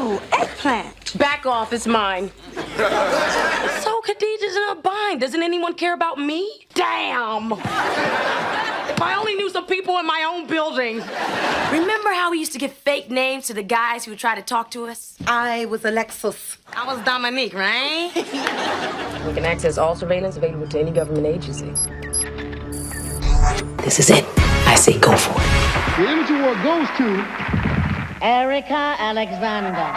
Oh, eggplant. Back off, it's mine. So Khadijah's in a bind. Doesn't anyone care about me? Damn! If I only knew some people in my own building. Remember how we used to give fake names to the guys who would try to talk to us? I was Alexis. I was Dominique, right? We can access all surveillance available to any government agency. This is it. I say go for it. The Image Award goes to Erika Alexander.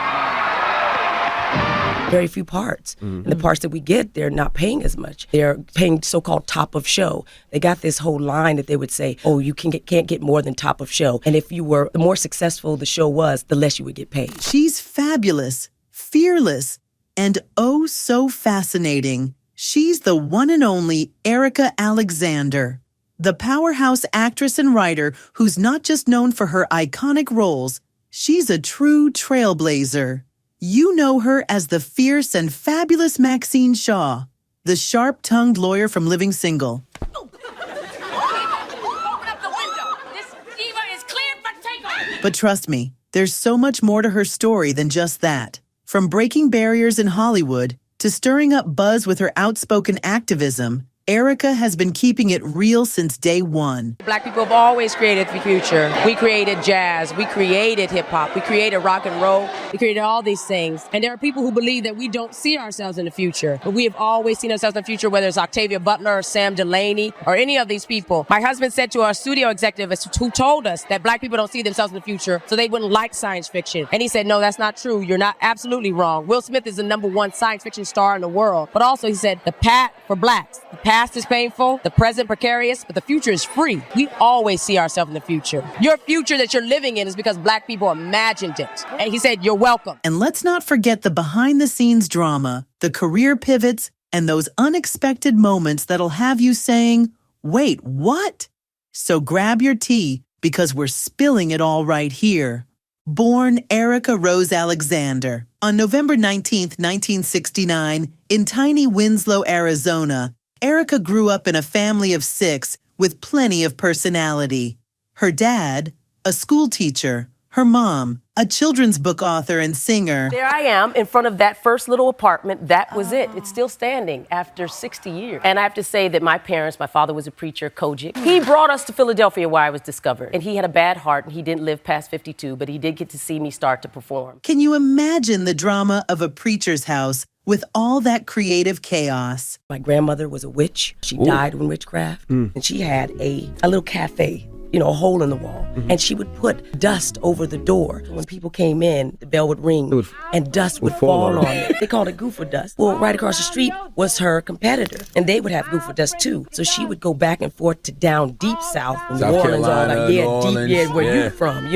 Very few parts. And the parts that we get, they're not paying as much. They're paying so-called top of show. They got this whole line that they would say, oh, you can't get more than top of show. And if you were, the more successful the show was, the less you would get paid. She's fabulous, fearless, and oh so fascinating. She's the one and only Erika Alexander, the powerhouse actress and writer who's not just known for her iconic roles, she's a true trailblazer. You know her as the fierce and fabulous Maxine Shaw, the sharp-tongued lawyer from Living Single. Open up the window. This diva is cleared for takeoff. But trust me, there's so much more to her story than just that. From breaking barriers in Hollywood to stirring up buzz with her outspoken activism, Erika has been keeping it real since day one. Black people have always created the future. We created jazz, we created hip hop, we created rock and roll, we created all these things. And there are people who believe that we don't see ourselves in the future. But we have always seen ourselves in the future, whether it's Octavia Butler or Sam Delaney or any of these people. My husband said to our studio executive who told us that black people don't see themselves in the future, so they wouldn't like science fiction. And he said, no, that's not true. You're not absolutely wrong. Will Smith is the #1 science fiction star in the world. But also he said, the path for blacks, the past is painful, the present precarious, but the future is free. We always see ourselves in the future. Your future that you're living in is because black people imagined it. And he said, you're welcome. And let's not forget the behind-the-scenes drama, the career pivots, and those unexpected moments that'll have you saying, wait, what? So grab your tea, because we're spilling it all right here. Born Erika Rose Alexander on November 19th, 1969, in tiny Winslow, Arizona, Erika grew up in a family of 6 with plenty of personality. Her dad, a school teacher, her mom, a children's book author and singer. There I am in front of that first little apartment. That was it. It's still standing after 60 years. And I have to say that my parents, my father was a preacher, Kojic. He brought us to Philadelphia where I was discovered. And he had a bad heart and he didn't live past 52, but he did get to see me start to perform. Can you imagine the drama of a preacher's house with all that creative chaos? My grandmother was a witch. She died in witchcraft. And she had a little cafe, a hole in the wall. And she would put dust over the door. When people came in, the bell would ring and dust would fall on it. They called it goofer dust. Well, right across the street was her competitor, and they would have goofer dust too. So she would go back and forth to down deep south, New Orleans, where you're from,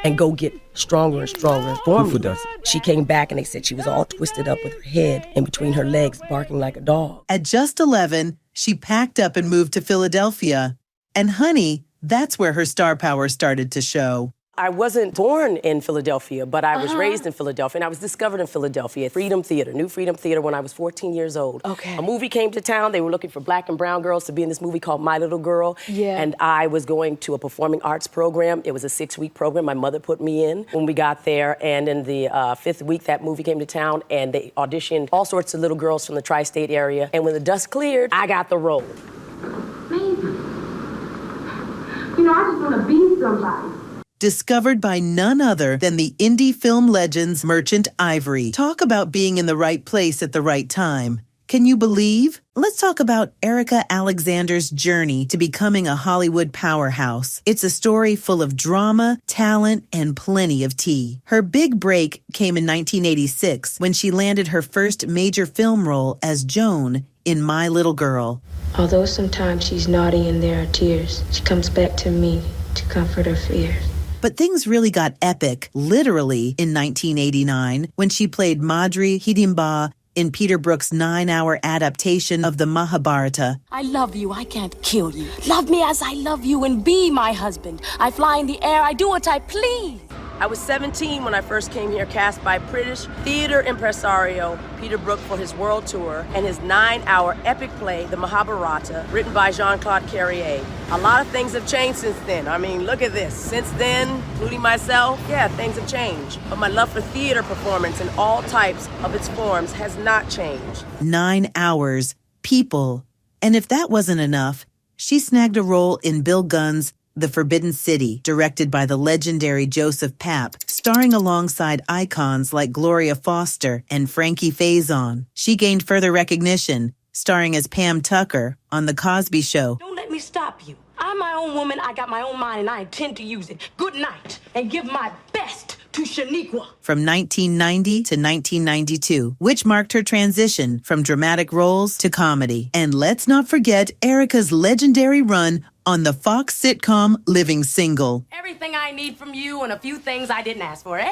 and go get stronger and stronger. She came back and they said she was all twisted up with her head in between her legs, barking like a dog. At just 11, she packed up and moved to Philadelphia. And honey, that's where her star power started to show. I wasn't born in Philadelphia, but I was raised in Philadelphia, and I was discovered in Philadelphia at Freedom Theater, New Freedom Theater, when I was 14 years old. Okay. A movie came to town. They were looking for black and brown girls to be in this movie called My Little Girl. Yeah. And I was going to a performing arts program. It was a 6-week program. My mother put me in when we got there, and in the 5th week, that movie came to town, and they auditioned all sorts of little girls from the tri-state area. And when the dust cleared, I got the role. I just want to be somebody. Discovered by none other than the indie film legends Merchant Ivory. Talk about being in the right place at the right time. Can you believe? Let's talk about Erika Alexander's journey to becoming a Hollywood powerhouse. It's a story full of drama, talent, and plenty of tea. Her big break came in 1986 when she landed her first major film role as Joan in My Little Girl. Although sometimes she's naughty and there are tears, she comes back to me to comfort her fears. But things really got epic, literally, in 1989 when she played Madri Hidimba in Peter Brook's 9-hour adaptation of the Mahabharata. I love you, I can't kill you. Love me as I love you and be my husband. I fly in the air, I do what I please. I was 17 when I first came here, cast by British theater impresario Peter Brook for his world tour and his 9-hour epic play, The Mahabharata, written by Jean-Claude Carrier. A lot of things have changed since then. I mean, look at this. Since then, including myself, yeah, things have changed. But my love for theater performance in all types of its forms has not changed. 9 hours, people. And if that wasn't enough, she snagged a role in Bill Gunn's The Forbidden City, directed by the legendary Joseph Papp, starring alongside icons like Gloria Foster and Frankie Faison. She gained further recognition, starring as Pam Tucker on The Cosby Show. Don't let me stop you. I'm my own woman, I got my own mind, and I intend to use it. Good night, and give my best to Shaniqua. From 1990 to 1992, which marked her transition from dramatic roles to comedy. And let's not forget Erika's legendary run on the Fox sitcom Living Single. Everything I need from you and a few things I didn't ask for, eh?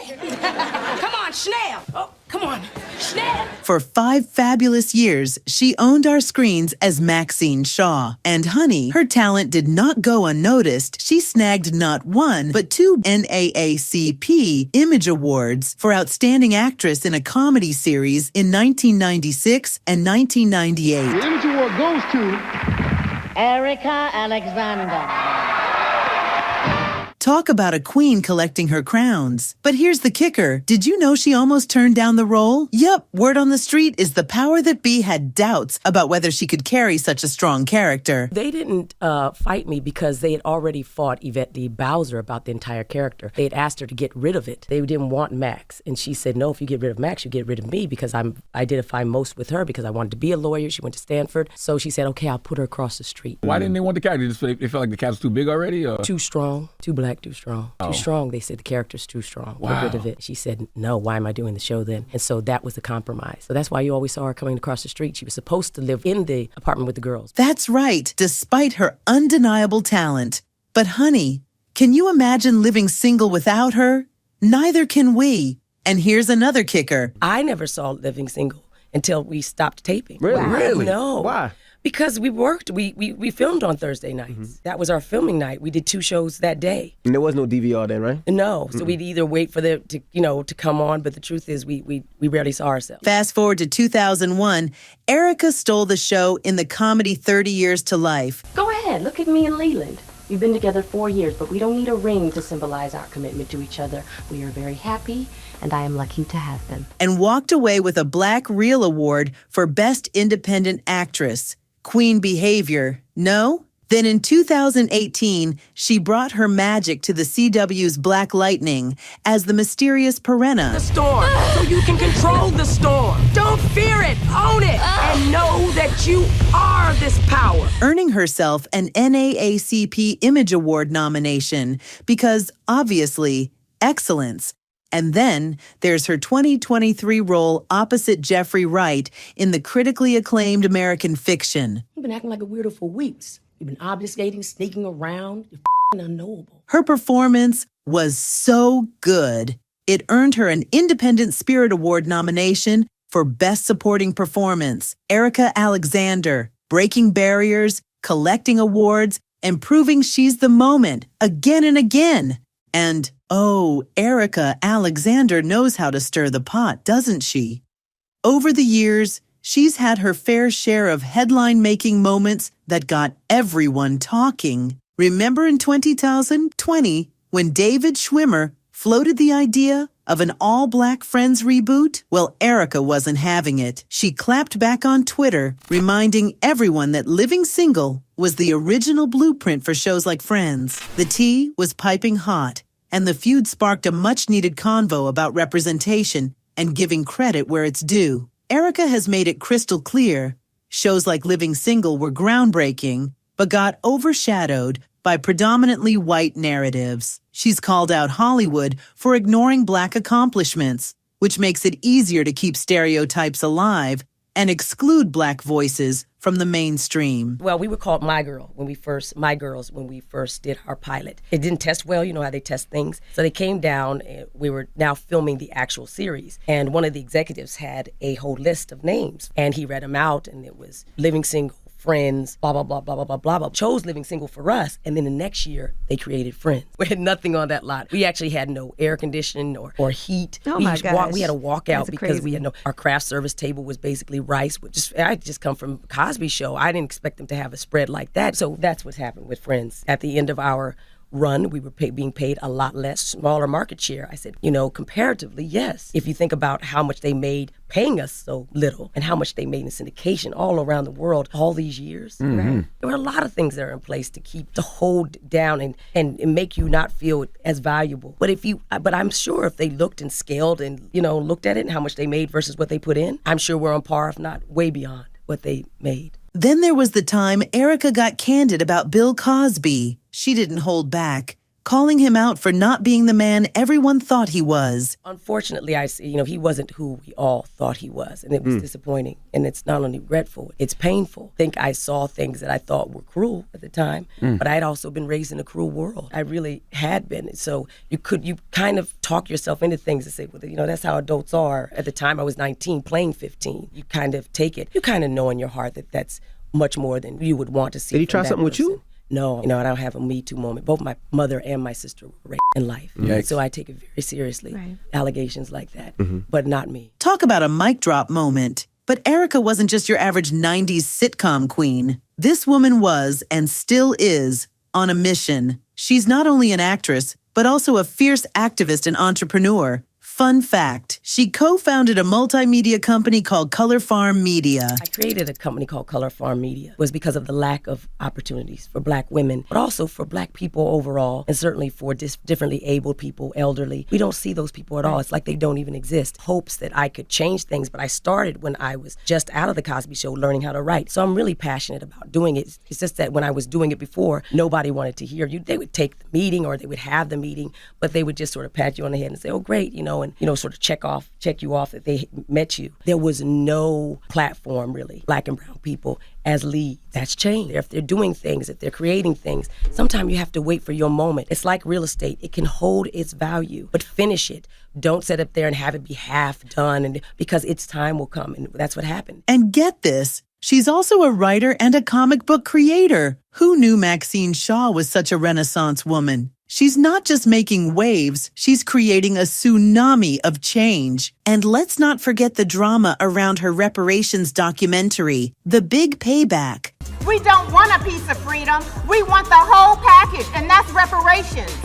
Come on, Schnell. Oh, come on, Schnell. For 5 fabulous years, she owned our screens as Maxine Shaw. And honey, her talent did not go unnoticed. She snagged not 1, but 2 NAACP Image Awards for Outstanding Actress in a Comedy Series in 1996 and 1998. The Image Award goes to Erika Alexander. Talk about a queen collecting her crowns. But here's the kicker. Did you know she almost turned down the role? Yup, word on the street is the power that be had doubts about whether she could carry such a strong character. They didn't fight me because they had already fought Yvette D. Bowser about the entire character. They had asked her to get rid of it. They didn't want Max. And she said, no, if you get rid of Max, you get rid of me, because I identify most with her because I wanted to be a lawyer. She went to Stanford. So she said, okay, I'll put her across the street. Why didn't they want the character? They felt like the cast was too big already? Or? Too strong, too black, too strong. Too strong. They said the character's too strong. Get rid of it. She said, no, why am I doing the show then? And so that was the compromise. So that's why you always saw her coming across the street. She was supposed to live in the apartment with the girls. That's right, despite her undeniable talent. But honey, can you imagine living single without her? Neither can we. And here's another kicker. I never saw Living Single until we stopped taping. Really? Wow. Really? No. Why? Because we worked. We filmed on Thursday nights. Mm-hmm. That was our filming night. We did 2 shows that day. And there was no DVR then, right? No. So we'd either wait for them to come on, but the truth is we rarely saw ourselves. Fast forward to 2001, Erika stole the show in the comedy 30 Years to Life. Go ahead, look at me and Leland. We've been together 4 years, but we don't need a ring to symbolize our commitment to each other. We are very happy, and I am lucky to have them. And walked away with a Black Reel Award for Best Independent Actress. Queen behavior, no? Then in 2018, she brought her magic to the CW's Black Lightning as the mysterious Perenna. The storm, so you can control the storm. Don't fear it, own it, and know that you are this power. Earning herself an NAACP Image Award nomination because, obviously, excellence. And then there's her 2023 role opposite Jeffrey Wright in the critically acclaimed American Fiction. You've been acting like a weirdo for weeks. You've been obfuscating, sneaking around. You're unknowable. Her performance was so good. It earned her an Independent Spirit Award nomination for Best Supporting Performance. Erika Alexander, breaking barriers, collecting awards, and proving she's the moment again and again. And, oh, Erika Alexander knows how to stir the pot, doesn't she? Over the years, she's had her fair share of headline-making moments that got everyone talking. Remember in 2020, when David Schwimmer floated the idea of an all-Black Friends reboot? Well, Erika wasn't having it. She clapped back on Twitter, reminding everyone that Living Single was the original blueprint for shows like Friends. The tea was piping hot, and the feud sparked a much-needed convo about representation and giving credit where it's due. Erika has made it crystal clear shows like Living Single were groundbreaking, but got overshadowed by predominantly white narratives. She's called out Hollywood for ignoring Black accomplishments, which makes it easier to keep stereotypes alive and exclude Black voices from the mainstream. Well, we were called My Girls when we first did our pilot. It didn't test well, you know how they test things. So they came down, and we were now filming the actual series. And one of the executives had a whole list of names, and he read them out, and it was Living Single, Friends, blah, blah, blah, blah, blah, blah, blah, blah. Chose Living Single for us. And then the next year, they created Friends. We had nothing on that lot. We actually had no air conditioning or heat. Oh my gosh. We had to walk out That's because we crazy. had our craft service table was basically rice. I just come from Cosby Show. I didn't expect them to have a spread like that. So that's what's happened with Friends. At the end of our run, we were being paid a lot less, smaller market share. I said, comparatively, yes. If you think about how much they made paying us so little and how much they made in syndication all around the world all these years, right? There were a lot of things that are in place to hold down and make you not feel as valuable. But I'm sure if they looked and scaled and, looked at it and how much they made versus what they put in, I'm sure we're on par, if not way beyond what they made. Then there was the time Erika got candid about Bill Cosby. She didn't hold back, calling him out for not being the man everyone thought he was. Unfortunately, he wasn't who we all thought he was, and it was disappointing. And it's not only regretful, it's painful. I think I saw things that I thought were cruel at the time, but I had also been raised in a cruel world. I really had been. So you kind of talk yourself into things and say, well, that's how adults are. At the time, I was 19, playing 15. You kind of take it. You kind of know in your heart that that's much more than you would want to see. Did he try something with you? No, I don't have a Me Too moment. Both my mother and my sister were raped in life. Yikes. So I take it very seriously, Right. allegations like that, but not me. Talk about a mic drop moment. But Erika wasn't just your average 90s sitcom queen. This woman was, and still is, on a mission. She's not only an actress, but also a fierce activist and entrepreneur. Fun fact, she co-founded a multimedia company called Color Farm Media. I created a company called Color Farm Media. It was because of the lack of opportunities for Black women, but also for Black people overall, and certainly for differently abled people, elderly. We don't see those people at all. It's like they don't even exist. Hopes that I could change things, but I started when I was just out of the Cosby Show learning how to write. So I'm really passionate about doing it. It's just that when I was doing it before, nobody wanted to hear you. They would take the meeting or they would have the meeting, but they would just sort of pat you on the head and say, oh, great, and sort of check you off that they met you. There was no platform, really, Black and brown people as leads. That's changed. If they're doing things, if they're creating things, sometimes you have to wait for your moment. It's like real estate. It can hold its value, but finish it. Don't sit up there and have it be half done, because its time will come, and that's what happened. And get this, she's also a writer and a comic book creator. Who knew Maxine Shaw was such a Renaissance woman? She's not just making waves, she's creating a tsunami of change. And let's not forget the drama around her reparations documentary, The Big Payback. We don't want a piece of freedom. We want the whole package, and that's reparations.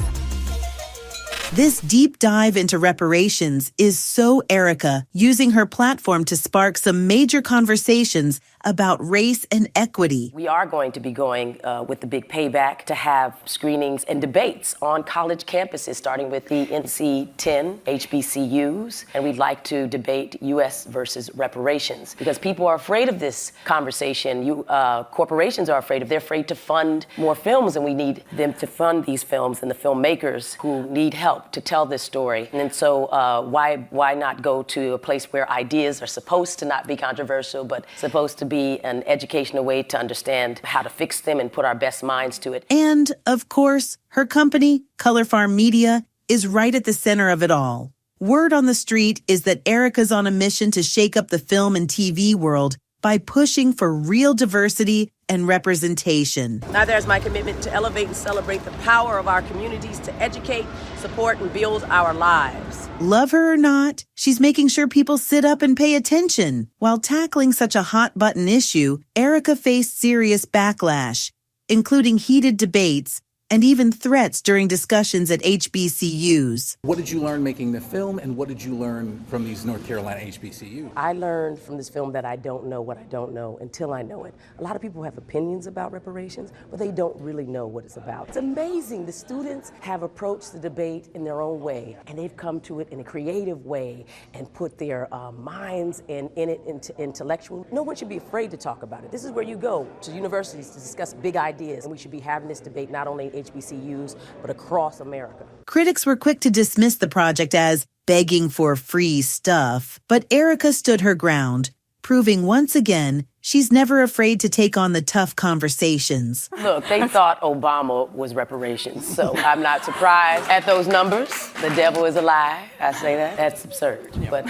This deep dive into reparations is so Erika, using her platform to spark some major conversations about race and equity. We are going to be going with the Big Payback to have screenings and debates on college campuses, starting with the NC-10 HBCUs, and we'd like to debate U.S. versus reparations, because people are afraid of this conversation. Corporations are afraid they're afraid to fund more films, and we need them to fund these films and the filmmakers who need help to tell this story. And so why not go to a place where ideas are supposed to not be controversial, but supposed to be an educational way to understand how to fix them and put our best minds to it. And, of course, her company, Color Farm Media, is right at the center of it all. Word on the street is that Erika's on a mission to shake up the film and TV world by pushing for real diversity and representation. Now there's my commitment to elevate and celebrate the power of our communities to educate, support, and build our lives. Love her or not, she's making sure people sit up and pay attention. While tackling such a hot-button issue, Erika faced serious backlash, including heated debates and even threats during discussions at HBCUs. What did you learn making the film, and what did you learn from these North Carolina HBCUs? I learned from this film that I don't know what I don't know until I know it. A lot of people have opinions about reparations, but they don't really know what it's about. It's amazing. The students have approached the debate in their own way, and they've come to it in a creative way and put their minds in it into intellectual. No one should be afraid to talk about it. This is where you go to universities to discuss big ideas, and we should be having this debate not only in HBCUs, but across America. Critics were quick to dismiss the project as begging for free stuff, but Erika stood her ground, proving once again she's never afraid to take on the tough conversations. Look, they thought Obama was reparations, so I'm not surprised at those numbers. The devil is a lie. I say that. That's absurd. But,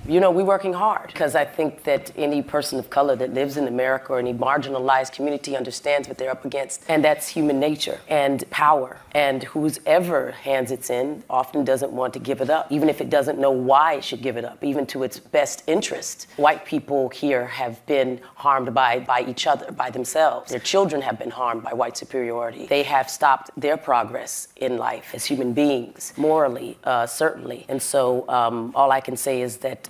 we're working hard because I think that any person of color that lives in America or any marginalized community understands what they're up against, and that's human nature and power. And whoever hands it in often doesn't want to give it up, even if it doesn't know why it should give it up, even to its best interest. White people here have been harmed by each other, by themselves. Their children have been harmed by white superiority. They have stopped their progress in life as human beings, morally, certainly. And so all I can say is that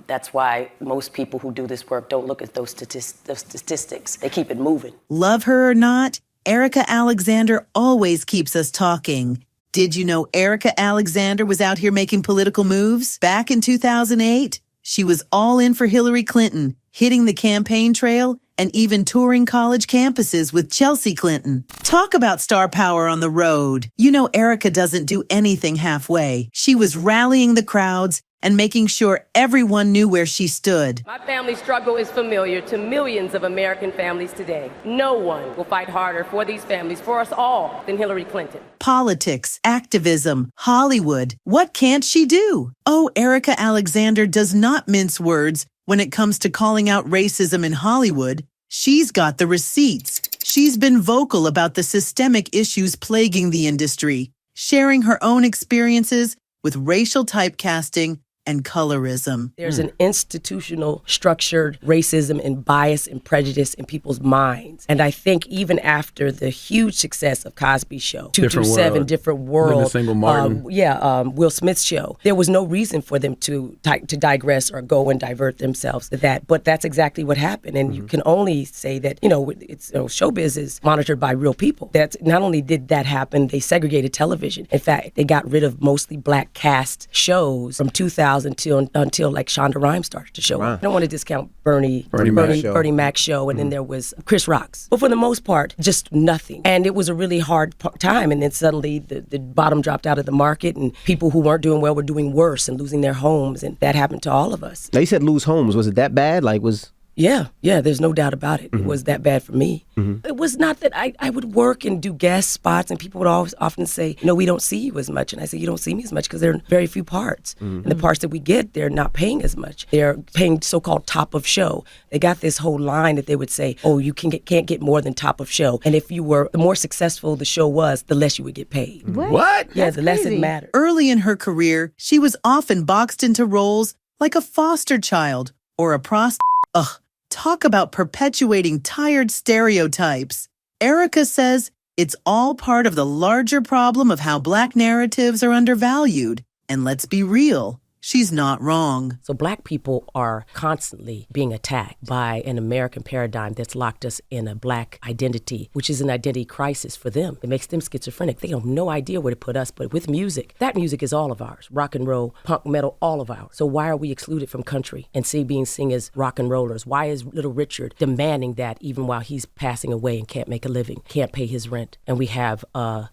that's why most people who do this work don't look at those statistics. They keep it moving. Love her or not, Erika Alexander always keeps us talking. Did you know Erika Alexander was out here making political moves? Back in 2008, she was all in for Hillary Clinton, hitting the campaign trail and even touring college campuses with Chelsea Clinton. Talk about star power on the road. You know Erika doesn't do anything halfway. She was rallying the crowds and making sure everyone knew where she stood. My family struggle is familiar to millions of American families today. No one will fight harder for these families, for us all, than Hillary Clinton. Politics, activism, Hollywood. What can't she do? Oh, Erika Alexander does not mince words when it comes to calling out racism in Hollywood. She's got the receipts. She's been vocal about the systemic issues plaguing the industry, sharing her own experiences with racial typecasting and colorism. There's an institutional structured racism and bias and prejudice in people's minds. And I think even after the huge success of Cosby's show, 227, Different World, Will Smith's show, there was no reason for them to digress or go and divert themselves to that. But that's exactly what happened. And you can only say that, showbiz is monitored by real people. That's not only did that happen, they segregated television. In fact, they got rid of mostly black cast shows from 2000 until like Shonda Rhimes started to show up. I don't want to discount Bernie Mac's show, and then there was Chris Rock's. But for the most part, just nothing. And it was a really hard time, and then suddenly the bottom dropped out of the market, and people who weren't doing well were doing worse and losing their homes, and that happened to all of us. Now you said lose homes. Was it that bad? Yeah, there's no doubt about it. It was that bad for me. It was not that I would work and do guest spots, and people would always often say, we don't see you as much. And I say, you don't see me as much because there are very few parts. And the parts that we get, they're not paying as much. They're paying so-called top of show. They got this whole line that they would say, you can't get more than top of show. And if you were, the more successful the show was, the less you would get paid. What? Yeah, the less it mattered. Early in her career, she was often boxed into roles like a foster child or a prostitute. Talk about perpetuating tired stereotypes. Erika says it's all part of the larger problem of how Black narratives are undervalued. And let's be real, she's not wrong. So Black people are constantly being attacked by an American paradigm that's locked us in a Black identity, which is an identity crisis for them. It makes them schizophrenic. They have no idea where to put us, but with music, that music is all of ours. Rock and roll, punk, metal, all of ours. So why are we excluded from country and being seen as rock and rollers? Why is Little Richard demanding that even while he's passing away and can't make a living, can't pay his rent? And we have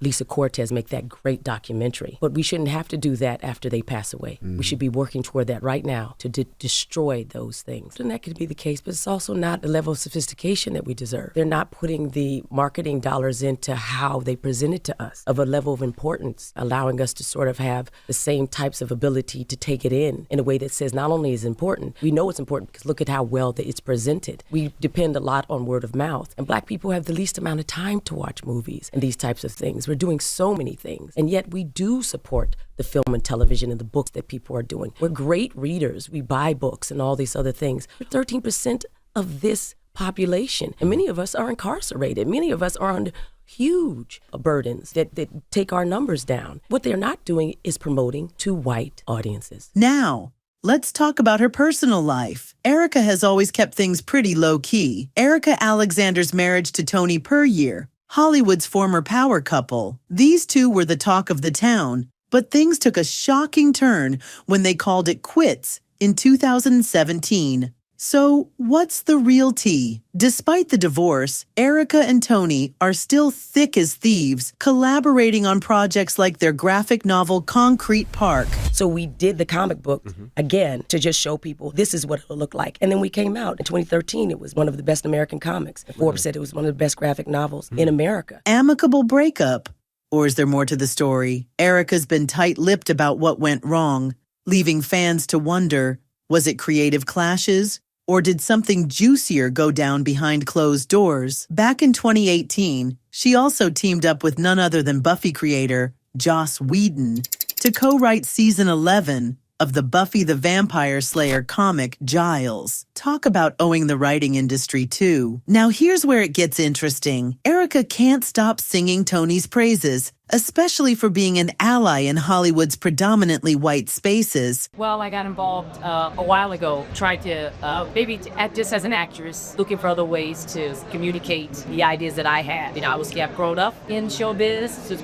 Lisa Cortez make that great documentary. But we shouldn't have to do that after they pass away. We should be working toward that right now to destroy those things. And that could be the case, but it's also not the level of sophistication that we deserve. They're not putting the marketing dollars into how they present it to us of a level of importance, allowing us to sort of have the same types of ability to take it in a way that says not only is important, we know it's important because look at how well that it's presented. We depend a lot on word of mouth, and Black people have the least amount of time to watch movies and these types of things. We're doing so many things, and yet we do support the film and television and the books that people are doing. We're great readers. We buy books and all these other things. We're 13% of this population, and many of us are incarcerated. Many of us are under huge burdens that take our numbers down. What they're not doing is promoting to white audiences. Now, let's talk about her personal life. Erika has always kept things pretty low-key. Erika Alexander's marriage to Tony Puryear, Hollywood's former power couple. These two were the talk of the town, but things took a shocking turn when they called it quits in 2017. So, what's the real tea? Despite the divorce, Erika and Tony are still thick as thieves, collaborating on projects like their graphic novel Concrete Park. So we did the comic book again to just show people this is what it'll look like. And then we came out in 2013. It was one of the best American comics. Forbes said it was one of the best graphic novels in America. Amicable breakup. Or is there more to the story? Erika's been tight-lipped about what went wrong, leaving fans to wonder, was it creative clashes? Or did something juicier go down behind closed doors? Back in 2018, she also teamed up with none other than Buffy creator Joss Whedon to co-write season 11 of the Buffy the Vampire Slayer comic Giles. Talk about owing the writing industry too. Now here's where it gets interesting. Erika can't stop singing Tony's praises, especially for being an ally in Hollywood's predominantly white spaces. Well, I got involved a while ago, tried to maybe act just as an actress, looking for other ways to communicate the ideas that I had. You know, I was grown up in showbiz, so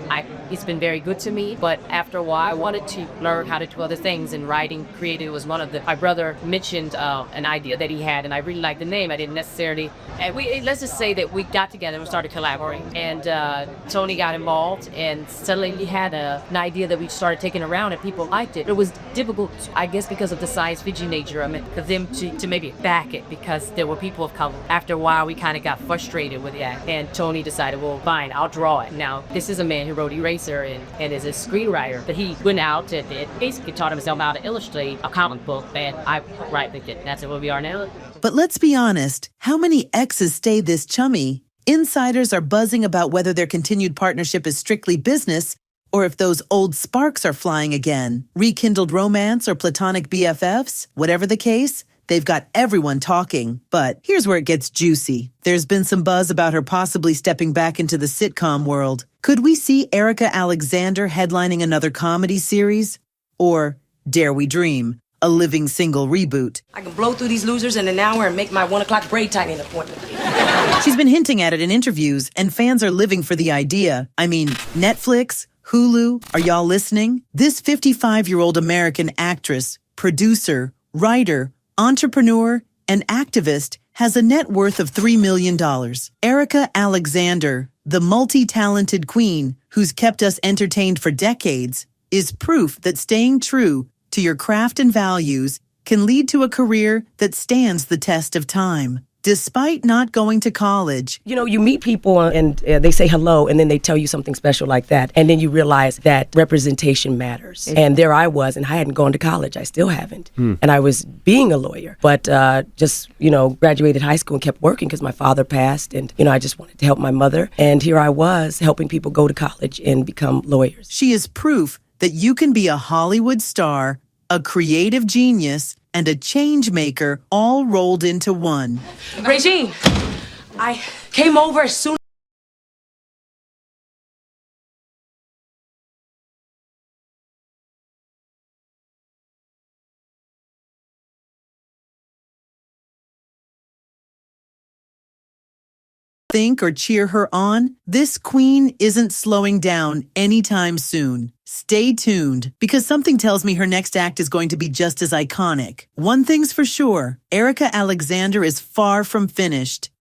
it's been very good to me, but after a while, I wanted to learn how to do other things, and writing, creative was one of them. My brother mentioned an idea that he had, and I really liked the name. I didn't necessarily, and let's just say that we got together and started collaborating, and Tony got involved, and suddenly we had an idea that we started taking around and people liked it. It was difficult, I guess, because of the science fiction nature of it, for them to maybe back it because there were people of color. After a while, we kind of got frustrated with that. And Tony decided, well, fine, I'll draw it. Now, this is a man who wrote Eraser and is a screenwriter. But he went out and basically taught himself how to illustrate a comic book, and I write with it. That's where we are now. But let's be honest, how many exes stay this chummy? Insiders are buzzing about whether their continued partnership is strictly business or if those old sparks are flying again. Rekindled romance or platonic BFFs? Whatever the case, they've got everyone talking. But here's where it gets juicy. There's been some buzz about her possibly stepping back into the sitcom world. Could we see Erika Alexander headlining another comedy series? Or dare we dream? A living single reboot. I can blow through these losers in an hour and make my 1 o'clock braid tightening appointment. She's been hinting at it in interviews, and fans are living for the idea. I mean, Netflix, Hulu, are y'all listening? This 55-year-old American actress, producer, writer, entrepreneur, and activist has a net worth of $3 million. Erika Alexander, the multi-talented queen who's kept us entertained for decades, is proof that staying true to your craft and values can lead to a career that stands the test of time. Despite not going to college. You know, you meet people and they say hello and then they tell you something special like that. And then you realize that representation matters. And there I was, and I hadn't gone to college. I still haven't. And I was being a lawyer, but just, graduated high school and kept working because my father passed. And, I just wanted to help my mother. And here I was helping people go to college and become lawyers. She is proof that you can be a Hollywood star, a creative genius, and a change maker all rolled into one. Regine, I came over as soon think or cheer her on, this queen isn't slowing down anytime soon. Stay tuned, because something tells me her next act is going to be just as iconic. One thing's for sure, Erika Alexander is far from finished.